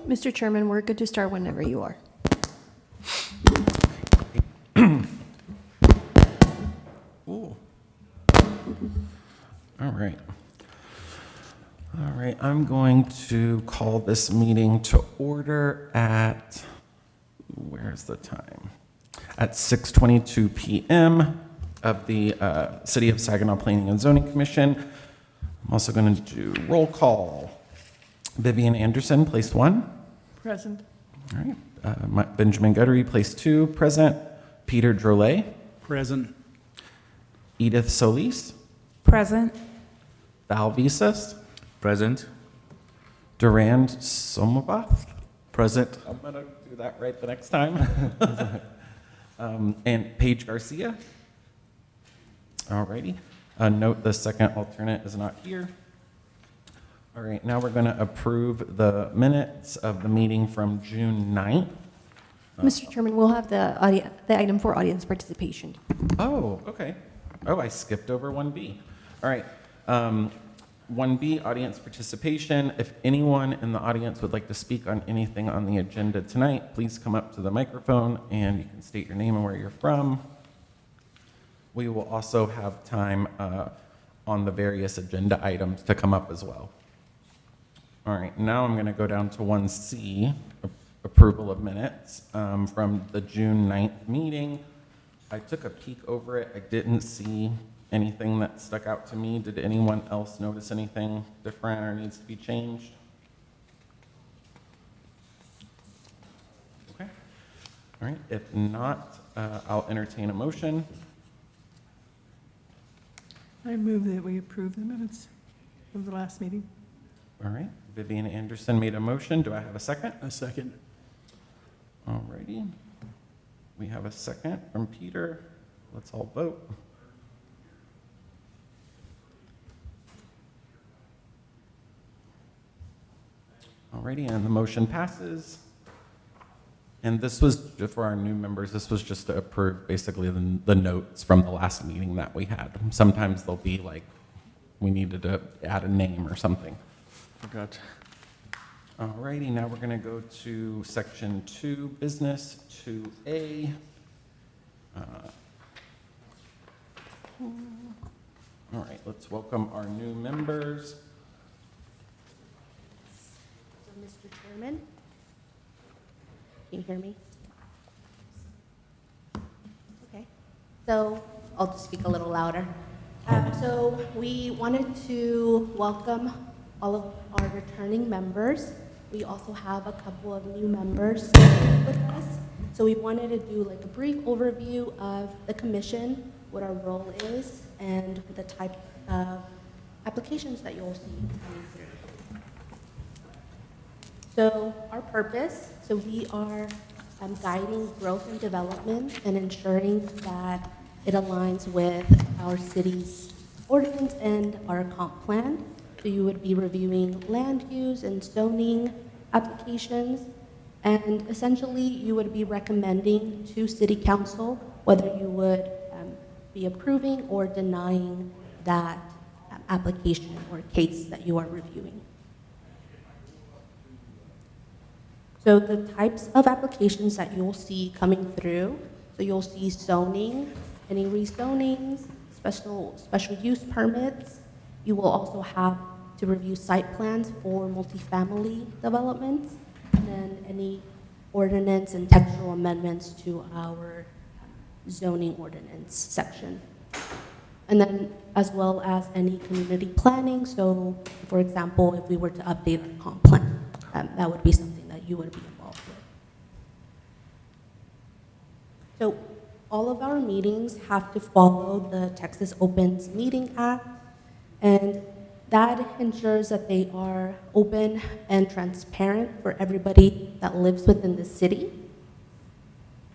Mr. Chairman, we're good to start whenever you are. Ooh. All right. All right, I'm going to call this meeting to order at, where's the time? At 6:22 p.m. of the City of Saginaw Planning and Zoning Commission. I'm also going to do roll call. Vivian Anderson, place 1. Present. All right. Benjamin Guttery, place 2, present. Peter Drolet. Present. Edith Solis. Present. Val Visas. Present. Durand Somovath. Present. I'm going to do that right the next time. And Paige Garcia. All righty. Note the second alternate is not here. All right, now we're going to approve the minutes of the meeting from June 9th. Mr. Chairman, we'll have the item for audience participation. Oh, okay. Oh, I skipped over 1B. All right. 1B, audience participation. If anyone in the audience would like to speak on anything on the agenda tonight, please come up to the microphone and you can state your name and where you're from. We will also have time on the various agenda items to come up as well. All right, now I'm going to go down to 1C, approval of minutes from the June 9th meeting. I took a peek over it. I didn't see anything that stuck out to me. Did anyone else notice anything different or needs to be changed? Okay. All right, if not, I'll entertain a motion. I move that we approve the minutes of the last meeting. All right, Vivian Anderson made a motion. Do I have a second? A second. All righty. We have a second from Peter. Let's all vote. All righty, and the motion passes. And this was, just for our new members, this was just to approve basically the notes from the last meeting that we had. Sometimes they'll be like, we needed to add a name or something. Forgot. All righty, now we're going to go to section 2, business 2A. All right, let's welcome our new members. So, Mr. Chairman, can you hear me? Okay, so I'll just speak a little louder. So we wanted to welcome all of our returning members. We also have a couple of new members with us. So we wanted to do like a brief overview of the commission, what our role is, and the type of applications that you'll see coming through. So our purpose, so we are guiding growth and development and ensuring that it aligns with our city's ordinance and our comp plan. So you would be reviewing land use and zoning applications, and essentially you would be recommending to City Council whether you would be approving or denying that application or case that you are reviewing. So the types of applications that you'll see coming through, so you'll see zoning, any rezonings, special use permits. You will also have to review site plans for multifamily developments, and then any ordinance and textual amendments to our zoning ordinance section. And then as well as any community planning. So for example, if we were to update our comp plan, that would be something that you would be involved with. So all of our meetings have to follow the Texas Opens Meeting Act, and that ensures that they are open and transparent for everybody that lives within the city.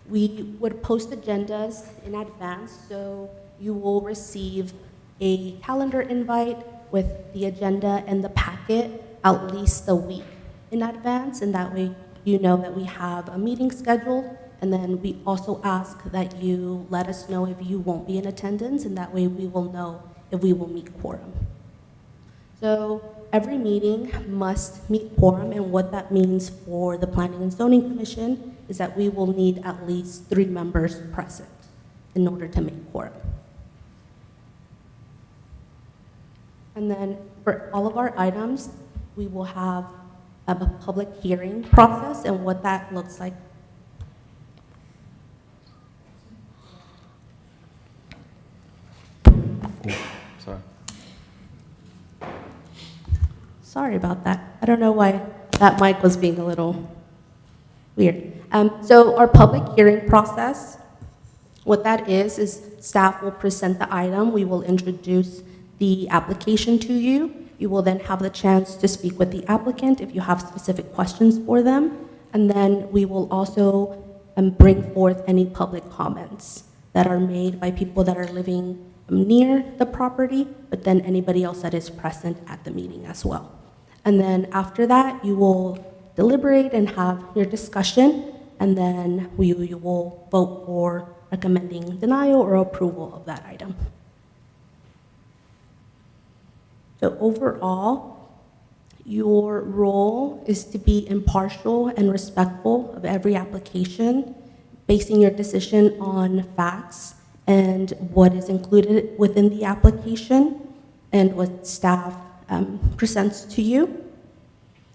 We would post agendas in advance, so you will receive a calendar invite with the agenda and the packet at least a week in advance, and that way you know that we have a meeting scheduled. And then we also ask that you let us know if you won't be in attendance, and that way we will know if we will meet quorum. So every meeting must meet quorum, and what that means for the Planning and Zoning Commission is that we will need at least 3 members present in order to make quorum. And then for all of our items, we will have a public hearing process, and what that looks like. Sorry. Sorry about that. I don't know why that mic was being a little weird. So our public hearing process, what that is staff will present the item. We will introduce the application to you. You will then have the chance to speak with the applicant if you have specific questions for them. And then we will also bring forth any public comments that are made by people that are living near the property, but then anybody else that is present at the meeting as well. And then after that, you will deliberate and have your discussion, and then you will vote for recommending denial or approval of that item. So overall, your role is to be impartial and respectful of every application, basing your decision on facts and what is included within the application and what staff presents to you.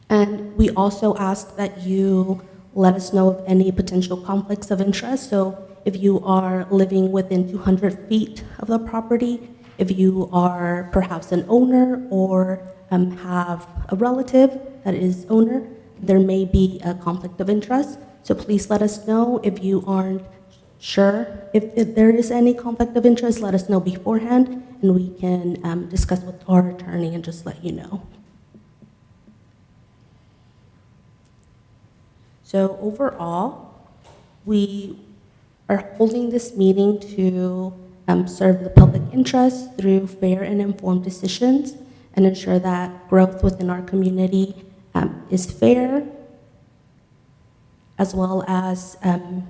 And we also ask that you let us know of any potential conflicts of interest. So if you are living within 200 feet of the property, if you are perhaps an owner or have a relative that is owner, there may be a conflict of interest. So please let us know if you aren't sure if there is any conflict of interest. Let us know beforehand, and we can discuss with our attorney and just let you know. So overall, we are holding this meeting to serve the public interest through fair and informed decisions and ensure that growth within our community is fair, as well as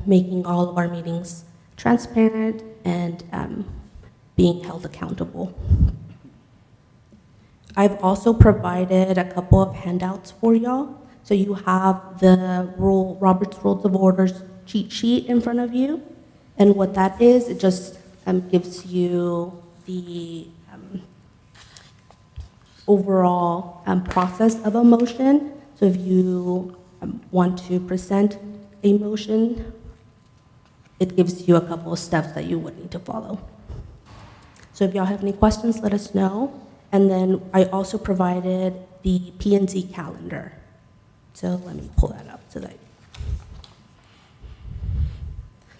making all of our meetings transparent and being held accountable. I've also provided a couple of handouts for y'all. So you have the Robert's Rules of Orders cheat sheet in front of you. And what that is, it just gives you the overall process of a motion. So if you want to present a motion, it gives you a couple of steps that you would need to follow. So if y'all have any questions, let us know. And then I also provided the P&Z calendar. So let me pull that up so that.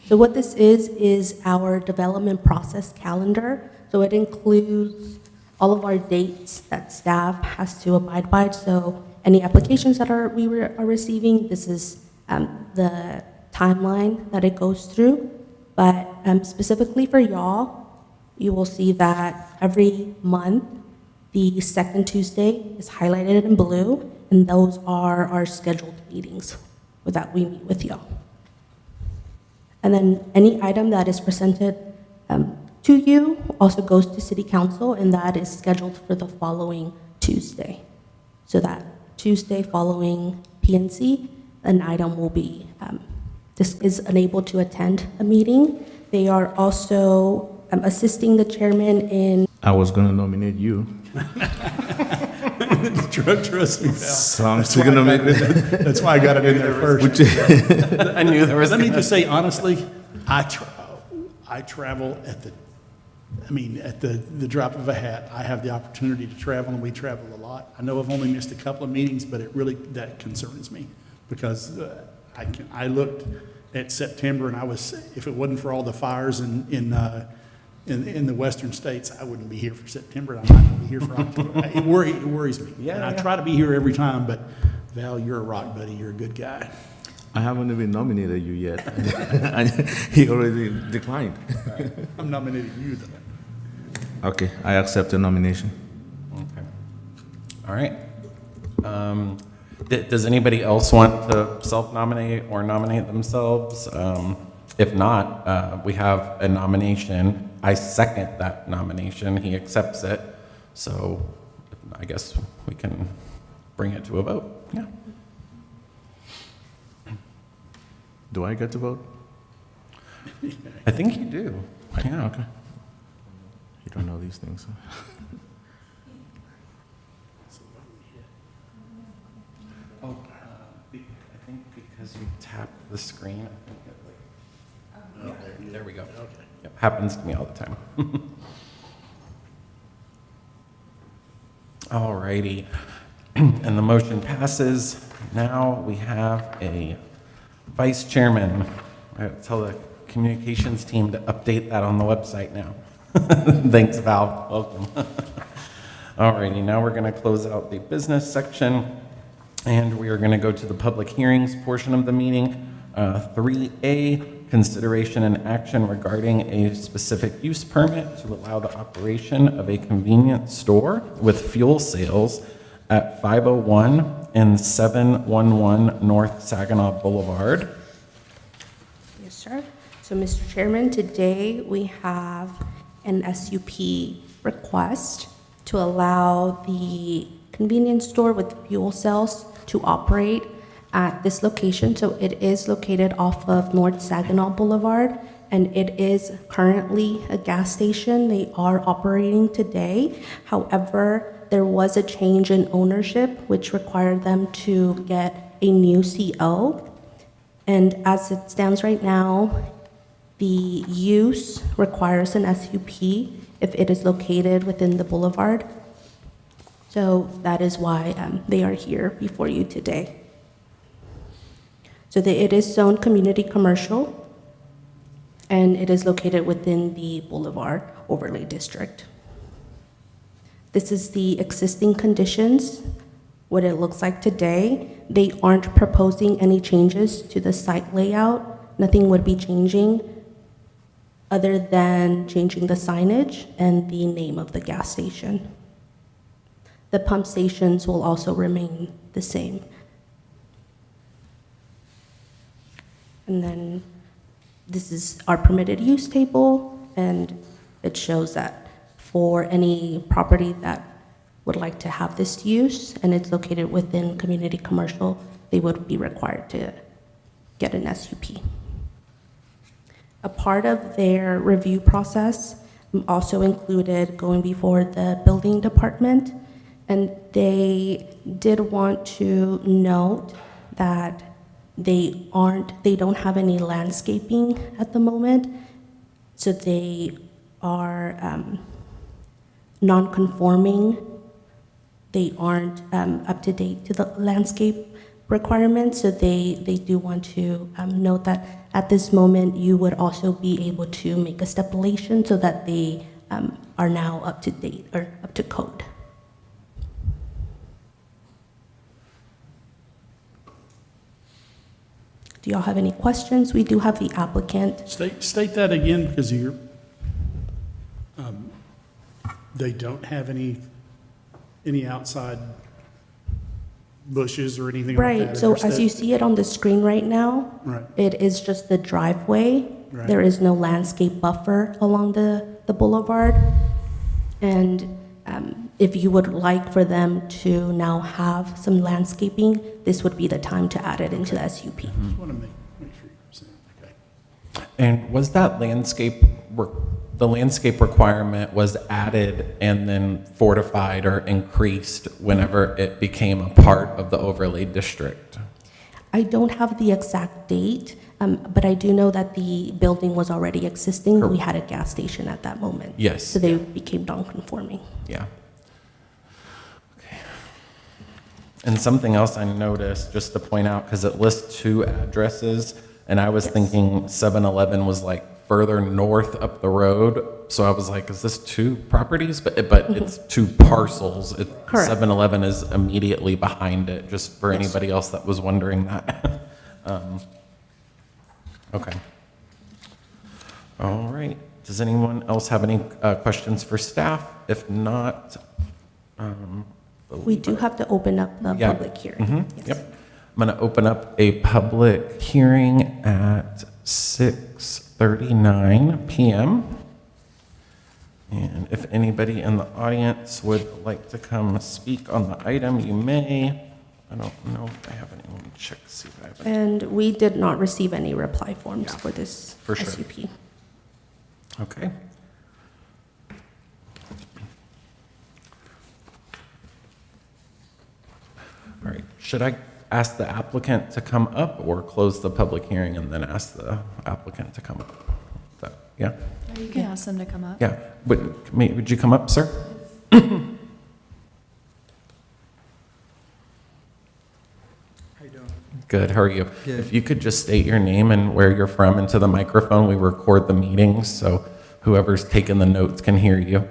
So what this is our development process calendar. So it includes all of our dates that staff has to abide by. So any applications that we are receiving, this is the timeline that it goes through. But specifically for y'all, you will see that every month, the second Tuesday is highlighted in blue, and those are our scheduled meetings that we meet with y'all. And then any item that is presented to you also goes to City Council, and that is scheduled for the following Tuesday. So that Tuesday following PNC, an item will be, this is unable to attend a meeting. They are also assisting the chairman in. I was going to nominate you. Trust me, pal. So I'm still going to make it. That's why I got it in there first. I knew there was. Let me just say honestly, I travel at the drop of a hat. I have the opportunity to travel, and we travel a lot. I know I've only missed a couple of meetings, but that concerns me because I looked at September, and if it wasn't for all the fires in the western states, I wouldn't be here for September. I'm not going to be here for October. It worries me. Yeah, I try to be here every time, but Val, you're a rock, buddy. You're a good guy. I haven't even nominated you yet. He already declined. I'm nominating you, though. Okay, I accept the nomination. Okay. All right. Does anybody else want to self-nominate or nominate themselves? If not, we have a nomination. I second that nomination. He accepts it. So I guess we can bring it to a vote. Yeah. Do I get to vote? I think you do. Yeah. Okay. You don't know these things. Oh, I think because you tapped the screen, I think it like. There we go. Okay. Yep, happens to me all the time. All righty. And the motion passes. Now we have a vice chairman. I gotta tell the communications team to update that on the website now. Thanks, Val. Welcome. All righty, now we're going to close out the business section, and we are going to go to the public hearings portion of the meeting. 3A, consideration and action regarding a specific use permit to allow the operation of a convenience store with fuel sales at 501 and 711 North Saginaw Boulevard. Yes, sir. So, Mr. Chairman, today we have an SUP request to allow the convenience store with fuel cells to operate at this location. So it is located off of North Saginaw Boulevard, and it is currently a gas station. They are operating today. However, there was a change in ownership, which required them to get a new CO. And as it stands right now, the use requires an SUP if it is located within the boulevard. So that is why they are here before you today. So it is zoned community commercial, and it is located within the Boulevard Overlay District. This is the existing conditions, what it looks like today. They aren't proposing any changes to the site layout. Nothing would be changing other than changing the signage and the name of the gas station. The pump stations will also remain the same. And then this is our permitted use table, and it shows that for any property that would like to have this use and it's located within community commercial, they would be required to get an SUP. A part of their review process also included going before the building department, and they did want to note that they don't have any landscaping at the moment, so they are non-conforming. They aren't up to date to the landscape requirements, so they do want to note that at this moment you would also be able to make a stipulation so that they are now up to date or up to code. Do y'all have any questions? We do have the applicant. State that again, because you're, they don't have any outside bushes or anything like that? Right, so as you see it on the screen right now, Right. it is just the driveway. Right. There is no landscape buffer along the boulevard. And if you would like for them to now have some landscaping, this would be the time to add it into the SUP. Just want to make sure you're saying, okay. And was that the landscape requirement was added and then fortified or increased whenever it became a part of the overlay district? I don't have the exact date, but I do know that the building was already existing. We had a gas station at that moment. Yes. So they became non-conforming. Yeah. Okay. And something else I noticed, just to point out, because it lists 2 addresses, and I was thinking 7-Eleven was like further north up the road. So I was like, is this 2 properties? But it's 2 parcels. Correct. 7-Eleven is immediately behind it, just for anybody else that was wondering that. Okay. All right. Does anyone else have any questions for staff? If not, We do have to open up the Yeah. public hearing. Yes. Yep. I'm going to open up a public hearing at 6:39 p.m. And if anybody in the audience would like to come speak on the item, you may. I don't know if I have any. Let me check to see if I have any. And we did not receive any reply forms for this For sure. SUP. Okay. All right, should I ask the applicant to come up or close the public hearing and then ask the applicant to come up? Yeah? You can ask them to come up. Yeah, would you come up, sir? Good, how are you? Good. If you could just state your name and where you're from into the microphone, we record the meetings, so whoever's taking the notes can hear you.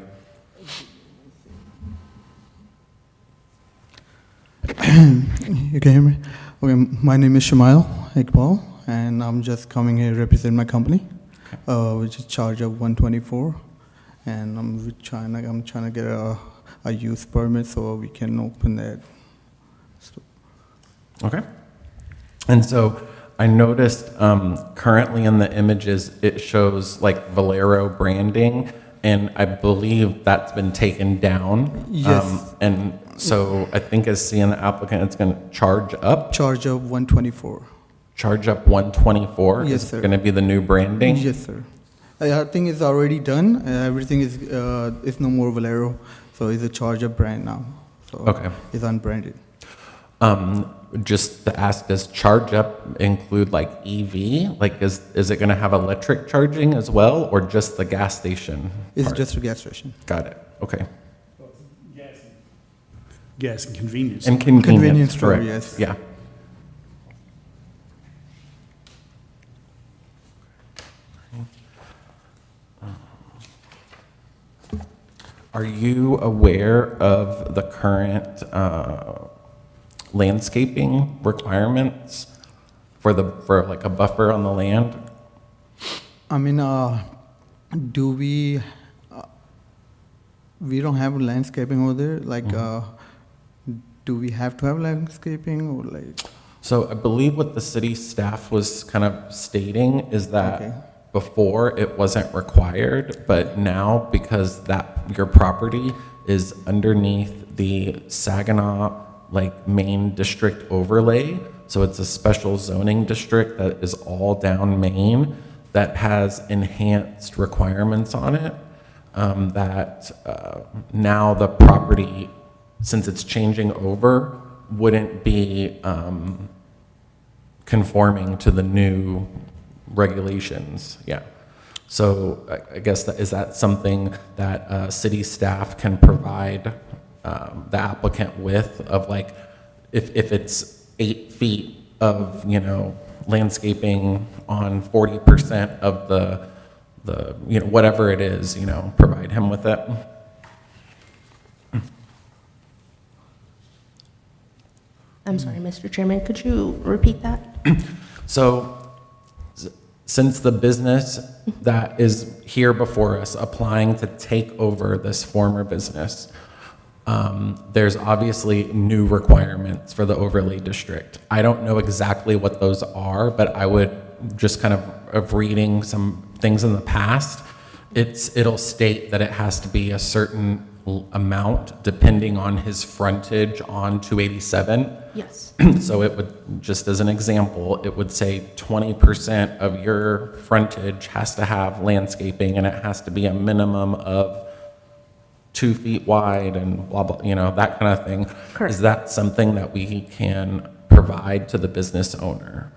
You can hear me? Okay, my name is Shamail Iqbal, and I'm just coming here to represent my company, which is Charge of 124, and I'm trying to get a use permit so we can open that. Okay. And so I noticed currently in the images, it shows like Valero branding, and I believe that's been taken down. Yes. And so I think as seeing the applicant, it's going to charge up Charge of 124. Charge up 124? Yes, Is sir. going to be the new branding? Yes, sir. I think it's already done. Everything is it's no more Valero, so it's a Charge of brand now. So Okay. it's unbranded. Just to ask, does charge up include like EV? Like is it going to have electric charging as well, or just the gas station? It's part? just a gas station. Got it. Okay. Gas and convenience. And convenience, Convenience store, correct. yes. Yeah. Are you aware of the current landscaping requirements for like a buffer on the land? I mean, do we don't have landscaping over there? Like, do we have to have landscaping or like? So I believe what the city staff was kind of stating is that Okay. before it wasn't required, but now because your property is underneath the Saginaw like main district overlay, so it's a special zoning district that is all down Main that has enhanced requirements on it, that now the property, since it's changing over, wouldn't be conforming to the new regulations. Yeah. So I guess is that something that city staff can provide the applicant with, of like, if it's 8 feet of, landscaping on 40% of the whatever it is, provide him with it. I'm sorry, Mr. Chairman, could you repeat that? So since the business that is here before us applying to take over this former business, there's obviously new requirements for the overlay district. I don't know exactly what those are, but I would just kind of reading some things in the past, it'll state that it has to be a certain amount depending on his frontage on 287. Yes. So it would, just as an example, it would say 20% of your frontage has to have landscaping, and it has to be a minimum of 2 feet wide and blah, blah, that kind of thing. Correct. Is that something that we can provide to the business owner?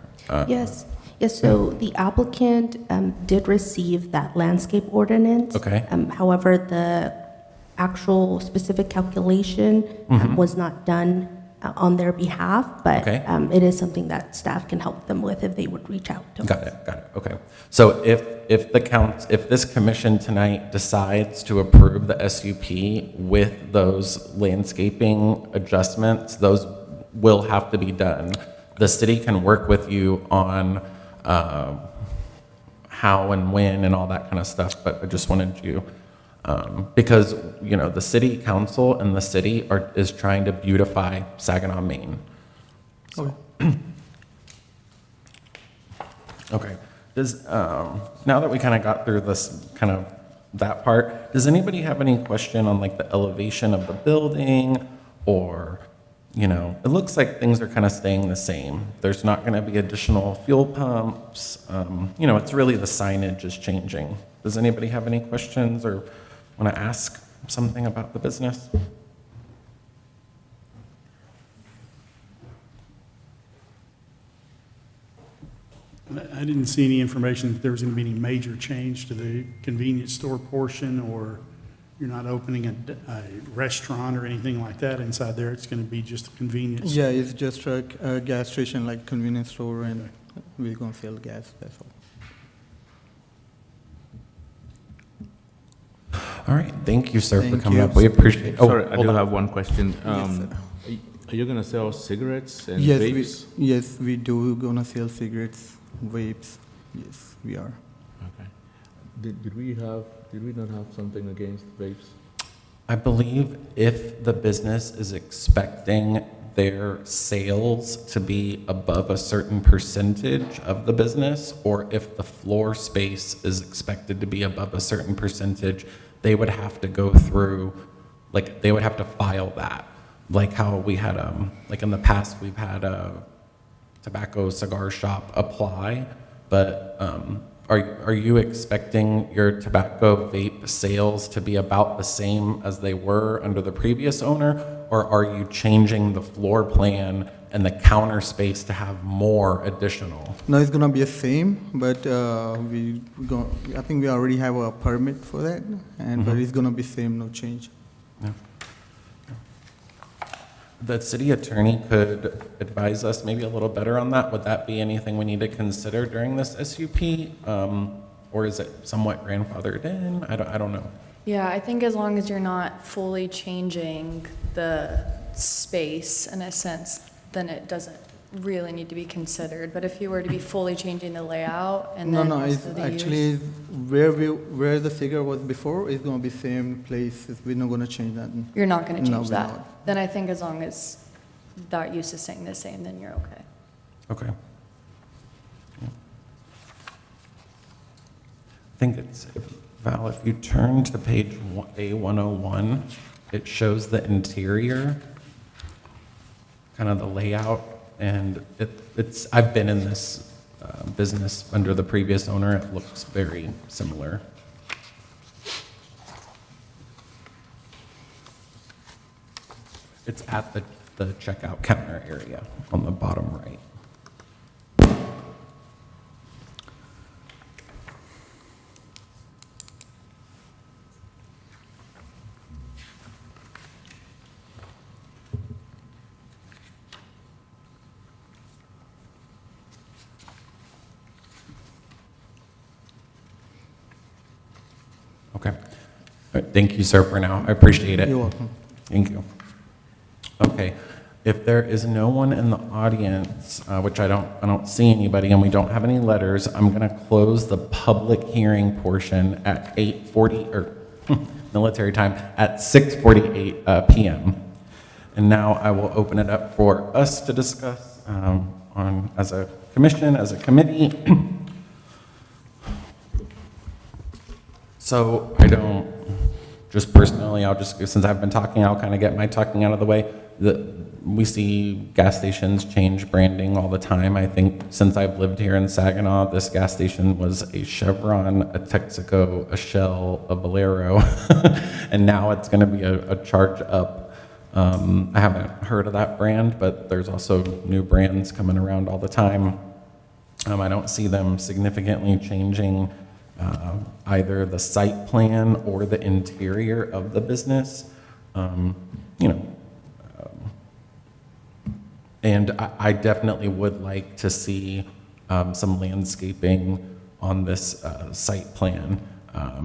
Yes. Yes, so the applicant did receive that landscape ordinance. Okay. However, the actual specific calculation was not done on their behalf, but Okay. it is something that staff can help them with if they would reach out to Got us. it, okay. So if this commission tonight decides to approve the SUP with those landscaping adjustments, those will have to be done. The city can work with you on how and when and all that kind of stuff, but I just wanted you, because, the city council and the city is trying to beautify Saginaw, Maine. So. Okay. Now that we kind of got through this kind of that part. Does anybody have any question on like the elevation of the building, or, you know, it looks like things are kind of staying the same. There's not going to be additional fuel pumps. You know, it's really the signage is changing. Does anybody have any questions or want to ask something about the business? I didn't see any information that there was going to be any major change to the convenience store portion, or you're not opening a restaurant or anything like that inside there. It's going to be just a convenience. Yeah, it's just a gas station, like convenience store, and we're gonna sell gas, that's all. All right, thank you, sir, for Thank coming you. up. We appreciate. Sorry, I hold do on. have one question. sir. Are you gonna sell cigarettes and Yes, vapes? yes, we do gonna sell cigarettes, vapes, yes, we are. Okay. Did we not have something against vapes? I believe if the business is expecting their sales to be above a certain percentage of the business, or if the floor space is expected to be above a certain percentage, they would have to go through, like, they would have to file that. Like how we had, like in the past, we've had a tobacco cigar shop apply, but are you expecting your tobacco vape sales to be about the same as they were under the previous owner, or are you changing the floor plan and the counter space to have more additional? No, it's gonna be the same, but I think we already have a permit for that, and but it's gonna be same, no change. The city attorney could advise us maybe a little better on that. Would that be anything we need to consider during this SUP? Or is it somewhat grandfathered in? I don't know. Yeah, I think as long as you're not fully changing the space in a sense, then it doesn't really need to be considered. But if you were to be fully changing the layout and then No, also it's the actually use. where the figure was before is gonna be same place. We're not gonna change that. You're not gonna No, change we're that. not. Then I think as long as that use is staying the same, then you're okay. Okay. Yeah. I think it's, Val, if you turn to page A101, it shows the interior, kind of the layout, and it's, I've been in this business under the previous owner. It looks very similar. It's at the checkout counter area on the bottom right. Okay. All right, thank you, sir, for now. I appreciate it. You're welcome. Thank you. Okay, if there is no one in the audience, which I don't see anybody, and we don't have any letters, I'm going to close the public hearing portion at 8:40, or military time, at 6:48 p.m. And now I will open it up for us to discuss on as a commission, as a committee. So I don't, just personally, I'll just, since I've been talking, I'll kind of get my talking out of the way. We see gas stations change branding all the time. I think since I've lived here in Saginaw, this gas station was a Chevron, a Texaco, a Shell, a Valero, and now it's going to be a Charge Up. I haven't heard of that brand, but there's also new brands coming around all the time. I don't see them significantly changing either the site plan or the interior of the business. You know, and I definitely would like to see some landscaping on this site plan,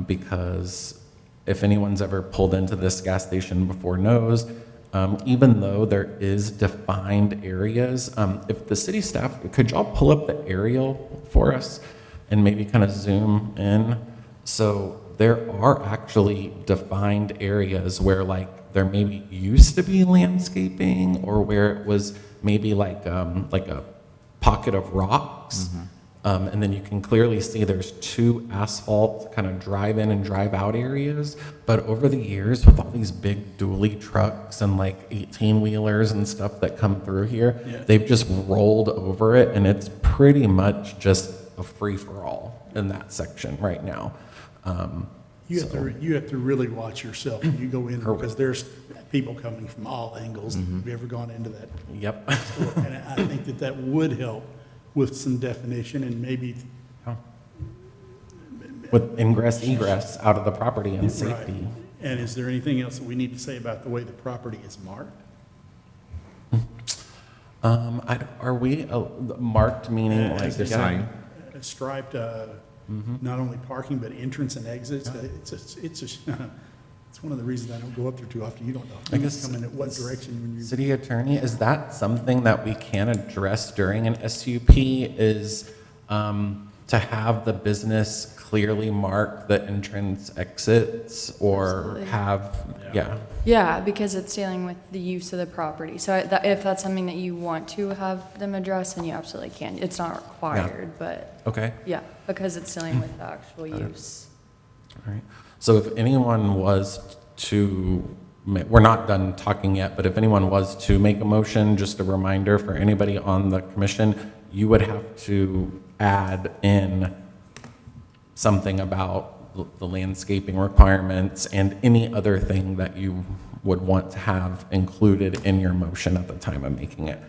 because if anyone's ever pulled into this gas station before knows, even though there is defined areas, if the city staff, could y'all pull up the aerial for us and maybe kind of zoom in? So there are actually defined areas where like there maybe used to be landscaping, or where it was maybe like a pocket of rocks. And then you can clearly see there's two asphalt kind of drive-in and drive-out areas. But over the years, with all these big dually trucks and like 18-wheelers and stuff that come through here, Yeah. they've just rolled over it, and it's pretty much just a free-for-all in that section right now. You have to really watch yourself when you go in, Correct. because there's people coming from all angles. Have you ever gone into that Yep. store? And I think that that would help with some definition and maybe, With ingress, egress out of the property and right. safety. And is there anything else that we need to say about the way the property is marked? Are we marked, meaning like As a sign. Striped, not only parking, but entrance and exits. It's one of the reasons I don't go up there too often. You don't know. I guess Come in at what direction when you. City attorney, is that something that we can address during an SUP? Is to have the business clearly mark the entrance exits, or Absolutely. have Yeah, because it's dealing with the use of the property. So if that's something that you want to have them address, then you absolutely can. It's not required, but Okay. yeah, because it's dealing with the actual use. All right. So if anyone was to, we're not done talking yet, but if anyone was to make a motion, just a reminder for anybody on the commission, you would have to add in something about the landscaping requirements and any other thing that you would want to have included in your motion at the time of making it.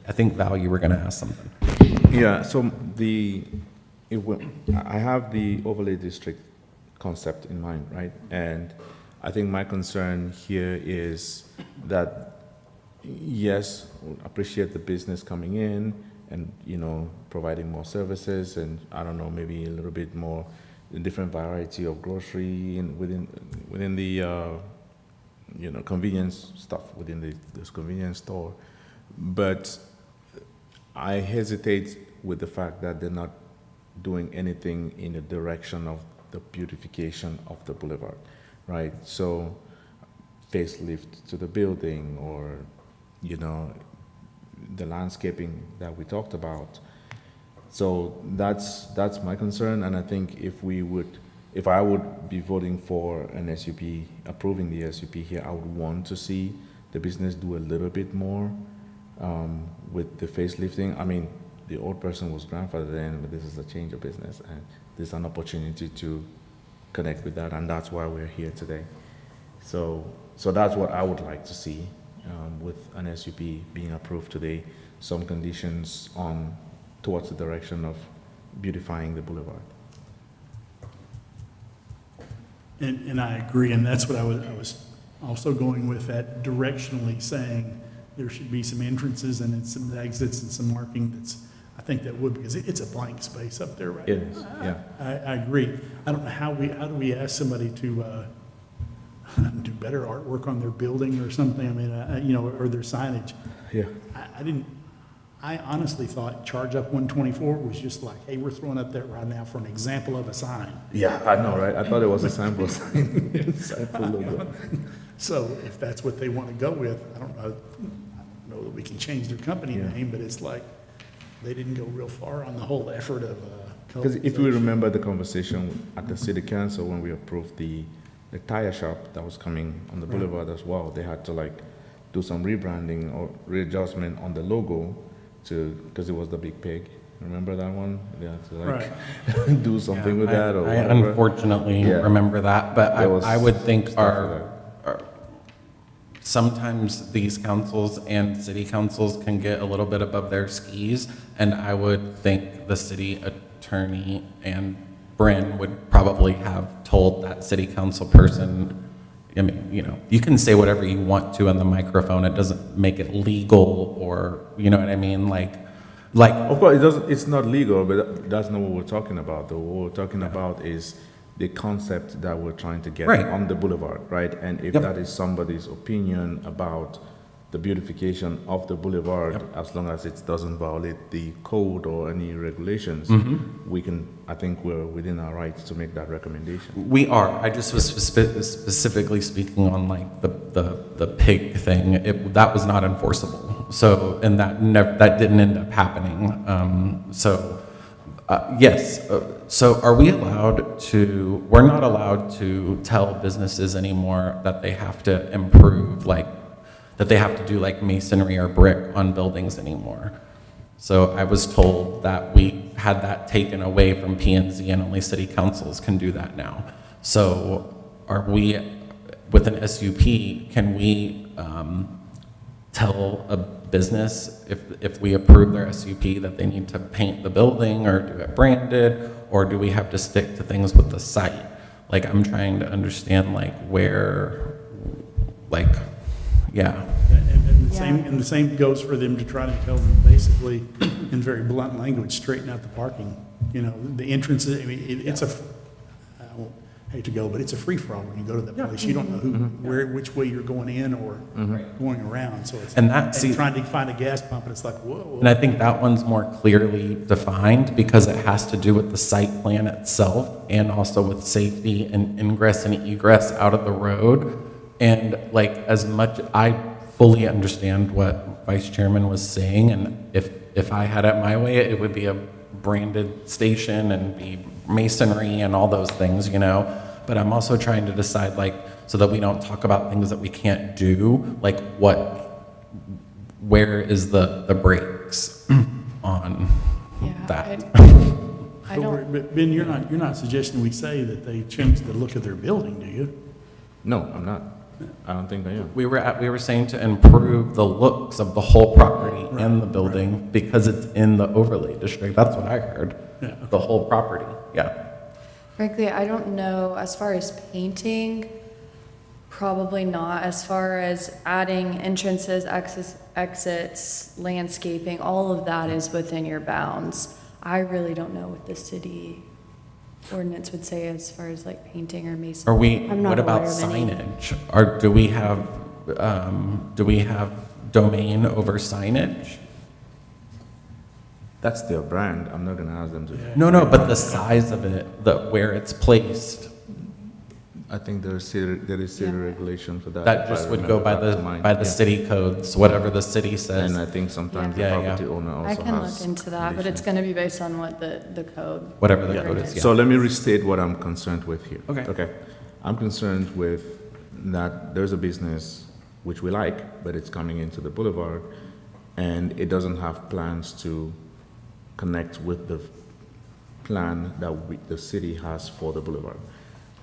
I think, Val, you were going to ask something. Yeah, so I have the overlay district concept in mind, right? And I think my concern here is that, yes, we appreciate the business coming in and, providing more services and, I don't know, maybe a little bit more, a different variety of grocery within the, convenience stuff within this convenience store. But I hesitate with the fact that they're not doing anything in the direction of the beautification of the boulevard, right? So facelift to the building, or, the landscaping that we talked about. So that's my concern, and I think if I would be voting for an SUP, approving the SUP here, I would want to see the business do a little bit more with the facelifting. I mean, the old person was grandfathered in, but this is a change of business, and there's an opportunity to connect with that, and that's why we're here today. So that's what I would like to see with an SUP being approved today. Some conditions towards the direction of beautifying the boulevard. And I agree, and that's what I was also going with, that directionally saying there should be some entrances and then some exits and some marking. I think that would, because it's a blank space up there right now. It is, yeah. I agree. I don't know how do we ask somebody to do better artwork on their building or something, or their signage. Yeah. I honestly thought Charge Up 124 was just like, hey, we're throwing up that right now for an example of a sign. Yeah, I know, right? I thought it was a sample sign. Sample logo. So if that's what they want to go with, I don't know that we can change their company Yeah. name, but it's like they didn't go real far on the whole effort of Because if we remember the conversation at the city council when we approved the tire shop that was coming on the boulevard as well, they had to do some rebranding or readjustment on the logo because it was the big pig. Remember that one? They had to do something with that or I whatever. unfortunately Yeah. remember that, but There was I would think stuff sometimes these councils and city councils can get a little bit above their skis, and I would think the city attorney and Bryn would probably have told that city council person, I mean, you can say whatever you want to on the microphone, it doesn't make it legal, or, you know what I mean? Like, Of course, it's not legal, but that's not what we're talking about, though. What we're talking about is the concept that we're trying to get Right. on the boulevard, right? And if Yep. that is somebody's opinion about the beautification of the boulevard, as long as it doesn't violate the code or any regulations, I think we're within our rights to make that recommendation. we are. I just was specifically speaking on the pig thing. That was not enforceable. So, and that didn't end up happening. So Yes. So are we allowed to, we're not allowed to tell businesses anymore that they have to improve, like, that they have to do like masonry or brick on buildings anymore. So I was told that we had that taken away from P&Z and only city councils can do that now. So are we, with an SUP, can we tell a business if we approve their SUP that they need to paint the building or do it branded, or do we have to stick to things with the site? Like, I'm trying to understand like where, like, yeah. And the same goes for them to try to tell them basically, in very blunt language, straighten out the parking. You know, the entrances, I mean, it's a, I hate to go, but it's a free-for-all when you go to that place. You don't know which way you're going in or going around, so it's. And that- see- trying to find a gas pump, and it's like, whoa. And I think that one's more clearly defined because it has to do with the site plan itself and also with safety and ingress and egress out of the road. And like, as much, I fully understand what Vice Chairman was saying, and if I had it my way, it would be a branded station and be masonry and all those things, you know? But I'm also trying to decide, like, so that we don't talk about things that we can't do, like where is the brakes on Yeah, that? I don't, But Ben, you're not suggesting we say that they change the look of their building, do you? No, I'm not. I don't think I am. We were saying to improve the looks of the whole property and the building because it's in the overlay district. That's what I heard. Yeah. The whole property, yeah. frankly, I don't know, as far as painting, probably not. As far as adding entrances, exits, landscaping, all of that is within your bounds. I really don't know what the city ordinance would say as far as like painting or masonry. Are we, I'm not what about aware of any. signage? Do we have domain over signage? That's their brand. I'm not gonna ask them to. No, but the size of it, where it's placed, I think there is city regulation for that. that if just I would go remember by back to mind. the Yeah. city codes, whatever the city says. And I think sometimes the Yeah. property owner also I has. can look into that, but it's conditions. gonna be based on what the code. Whatever the Yeah. code is, yeah. So let me restate what I'm concerned with here. Okay. Okay. I'm concerned with that there's a business which we like, but it's coming into the boulevard, and it doesn't have plans to connect with the plan that the city has for the boulevard.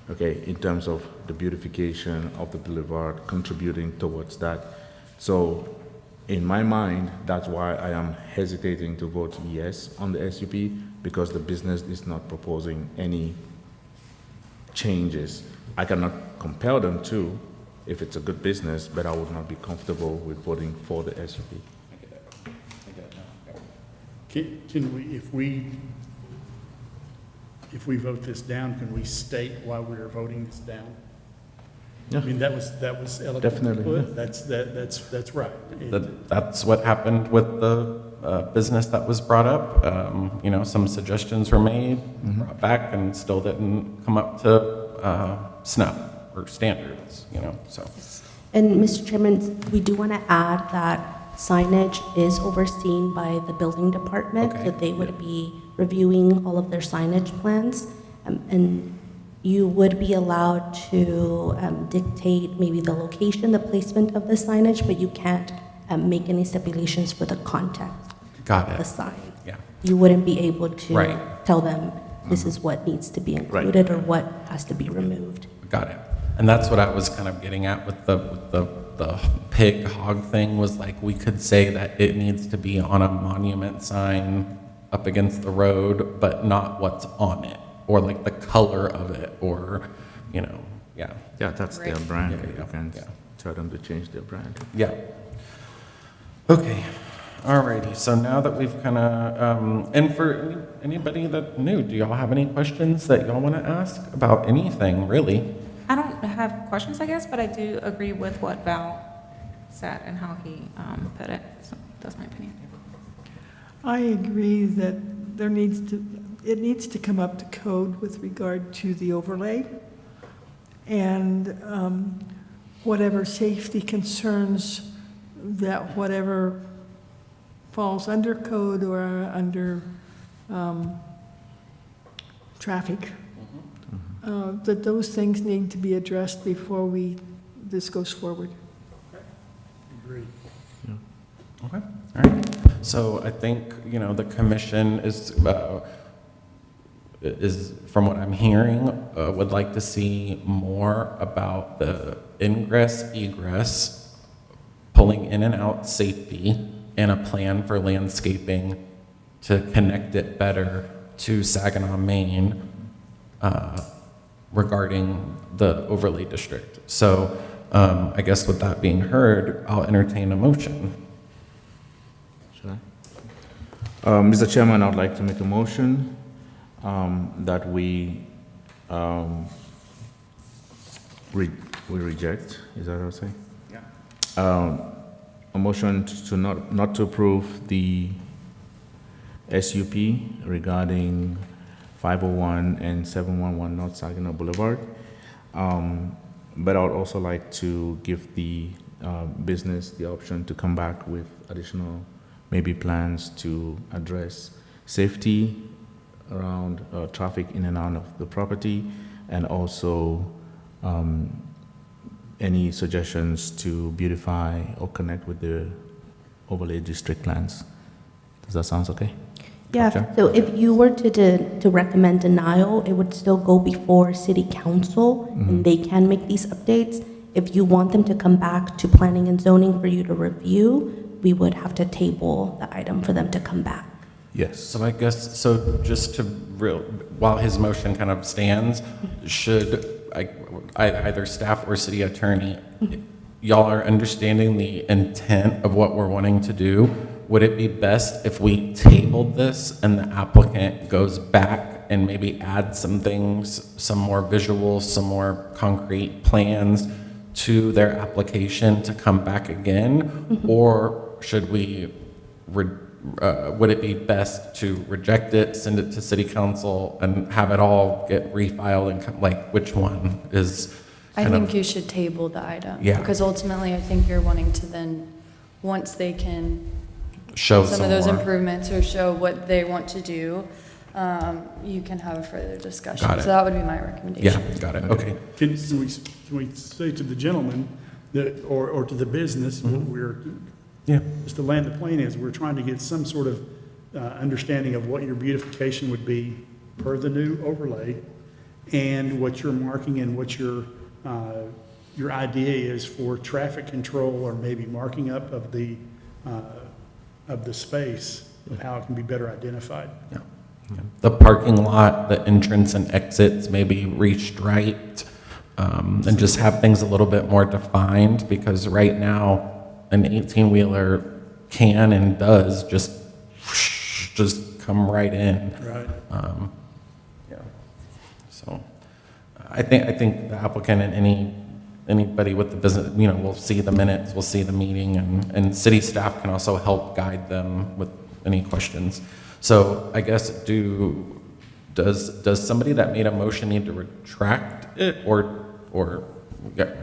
Okay, in terms of the beautification of the boulevard, contributing towards that. So in my mind, that's why I am hesitating to vote yes on the SUP, because the business is not proposing any changes. I cannot compel them to if it's a good business, but I would not be comfortable with voting for the SUP. Can we, if we vote this down, can we state why we are voting this down? Yeah. I mean, that was eloquent. Definitely, put. That's right. That's what happened with the business that was brought up. You know, some suggestions were made, brought back, and still didn't come up to snuff or standards, you know, so. And Mr. Chairman, we do want to add that signage is overseen by the building department, Okay. so they would be reviewing all of their signage plans. And you would be allowed to dictate maybe the location, the placement of the signage, but you can't make any stipulations for the content Got of the it, sign. yeah. You wouldn't be able to Right. tell them this is what needs to be included or what has to be removed. Got it. And that's what I was kind of getting at with the pig hog thing, was like, we could say that it needs to be on a monument sign up against the road, but not what's on it, or like the color of it, or, you know, yeah. Yeah, that's their Right. brand. Yeah, You can yeah. tell them to change their brand. Yeah. Okay. Alrighty. So now that we've kind of, and for anybody that knew, do y'all have any questions that y'all want to ask about anything, really? I don't have questions, I guess, but I do agree with what Val said and how he put it. So that's my opinion. I agree that it needs to come up to code with regard to the overlay. And whatever safety concerns that whatever falls under code or under traffic. That those things need to be addressed before this goes forward. Agreed. Okay, all right. So I think, the commission is, from what I'm hearing, would like to see more about the ingress, egress, pulling in and out safety, and a plan for landscaping to connect it better to Saginaw, Maine, regarding the overlay district. So I guess with that being heard, I'll entertain a motion. Should I? Mr. Chairman, I'd like to make a motion that we reject, is that what I'm saying? Yeah. A motion to not to approve the SUP regarding 501 and 711 North Saginaw Boulevard. But I would also like to give the business the option to come back with additional maybe plans to address safety around traffic in and out of the property, and also any suggestions to beautify or connect with the overlay district plans. Does that sound okay? Yeah, Sure. so if you were to recommend denial, it would still go before city council, and they can make these updates. If you want them to come back to planning and zoning for you to review, we would have to table the item for them to come back. Yes. So I guess, so just to while his motion kind of stands, should either staff or city attorney, y'all are understanding the intent of what we're wanting to do? Would it be best if we tabled this and the applicant goes back and maybe adds some things, some more visuals, some more concrete plans to their application to come back again? Or should we, would it be best to reject it, send it to city council, and have it all get refiled, and like, which one is I kind think of, you should table the item. Yeah. Because ultimately, I think you're wanting to then, once they can show some of those more? improvements or show what they want to do, you can have a further discussion. Got it. So that would be my recommendation. Yeah, got it, okay. Can we say to the gentleman that, or to the business, what we're, Yeah. just to land the plane is, we're trying to get some sort of understanding of what your beautification would be per the new overlay, and what you're marking and what your idea is for traffic control, or maybe marking up of the space, of how it can be better identified. Yeah. The parking lot, the entrance and exits maybe restriped, and just have things a little bit more defined, because right now, an 18-wheeler can and does just come right in. Right. Yeah. So I think the applicant and anybody with the business, will see the minutes, will see the meeting, and city staff can also help guide them with any questions. So I guess does somebody that made a motion need to retract it, or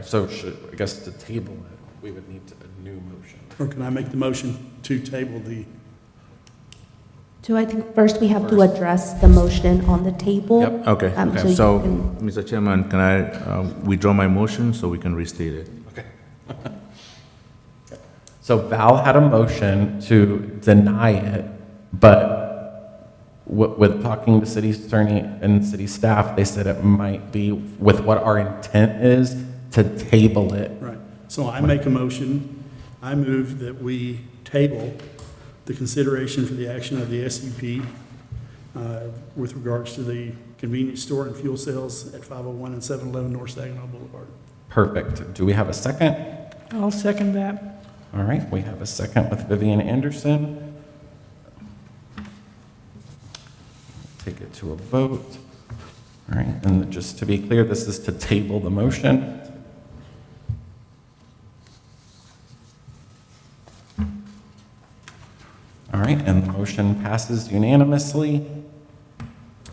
so I guess to table it, we would need a new motion. Or can I make the motion to table the, So I think first we have to address the motion on the table. Yep. Okay, So you so, can- Mr. Chairman, can I withdraw my motion so we can restate it? Okay. So Val had a motion to deny it, but with talking to city attorney and city staff, they said it might be, with what our intent is, to table it. right. So I make a motion, I move that we table the consideration for the action of the SUP with regards to the convenience store and fuel sales at 501 and 711 North Saginaw Boulevard. Perfect. Do we have a second? I'll second that. All right, we have a second with Vivian Anderson. Take it to a vote. All right, and just to be clear, this is to table the motion. All right, and the motion passes unanimously.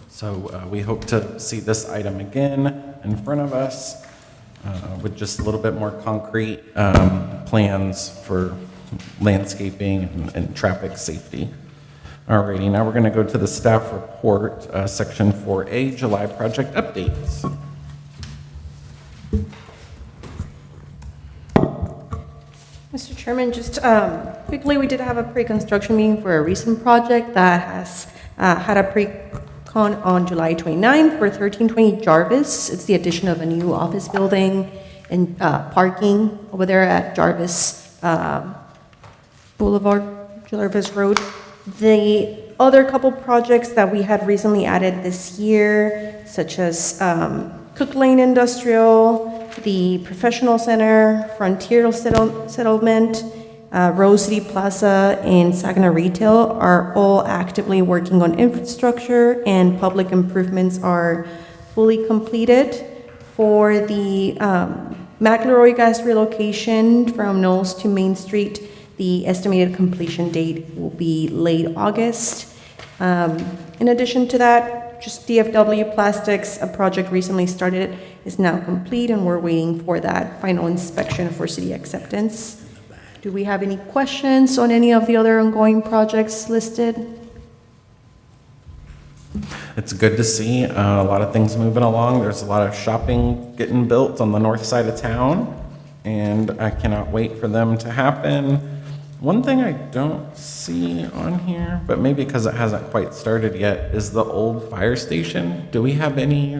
So we hope to see this item again in front of us with just a little bit more concrete plans for landscaping and traffic safety. Alrighty, now we're going to go to the staff report, section 4A, July project updates. Mr. Chairman, just quickly, we did have a pre-construction meeting for a recent project that has had a pre-con on July 29th for 1320 Jarvis. It's the addition of a new office building and parking over there at Jarvis Boulevard, Jarvis Road. The other couple projects that we had recently added this year, such as Cook Lane Industrial, the Professional Center, Frontier Settlement, Rose City Plaza, and Saginaw Retail are all actively working on infrastructure, and public improvements are fully completed. For the McElroy Gas relocation from Knowles to Main Street, the estimated completion date will be late August. In addition to that, just DFW Plastics, a project recently started, is now complete, and we're waiting for that final inspection for city acceptance. Do we have any questions on any of the other ongoing projects listed? It's good to see a lot of things moving along. There's a lot of shopping getting built on the north side of town, and I cannot wait for them to happen. One thing I don't see on here, but maybe because it hasn't quite started yet, is the old fire station. Do we have any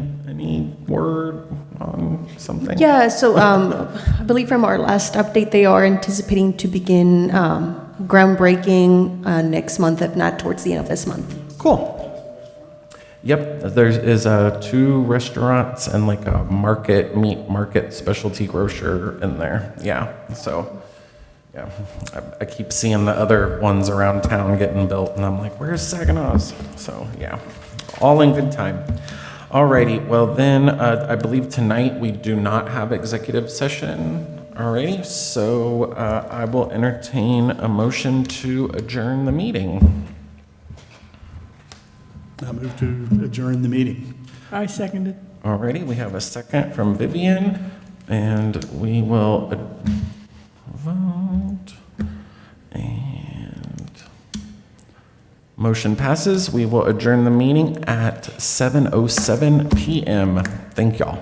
word on something? Yeah, so I believe from our last update, they are anticipating to begin groundbreaking next month, if not towards the end of this month. Cool. Yep, there is 2 restaurants and like a meat market specialty grocer in there. Yeah, so yeah, I keep seeing the other ones around town getting built, and I'm like, where's Saginaw's? So yeah, all in good time. Alrighty, well then, I believe tonight we do not have executive session. Alrighty, so I will entertain a motion to adjourn the meeting. I move to adjourn the meeting. I seconded. Alrighty, we have a second from Vivian, and we will vote. And motion passes. We will adjourn the meeting at 7:07 p.m. Thank y'all.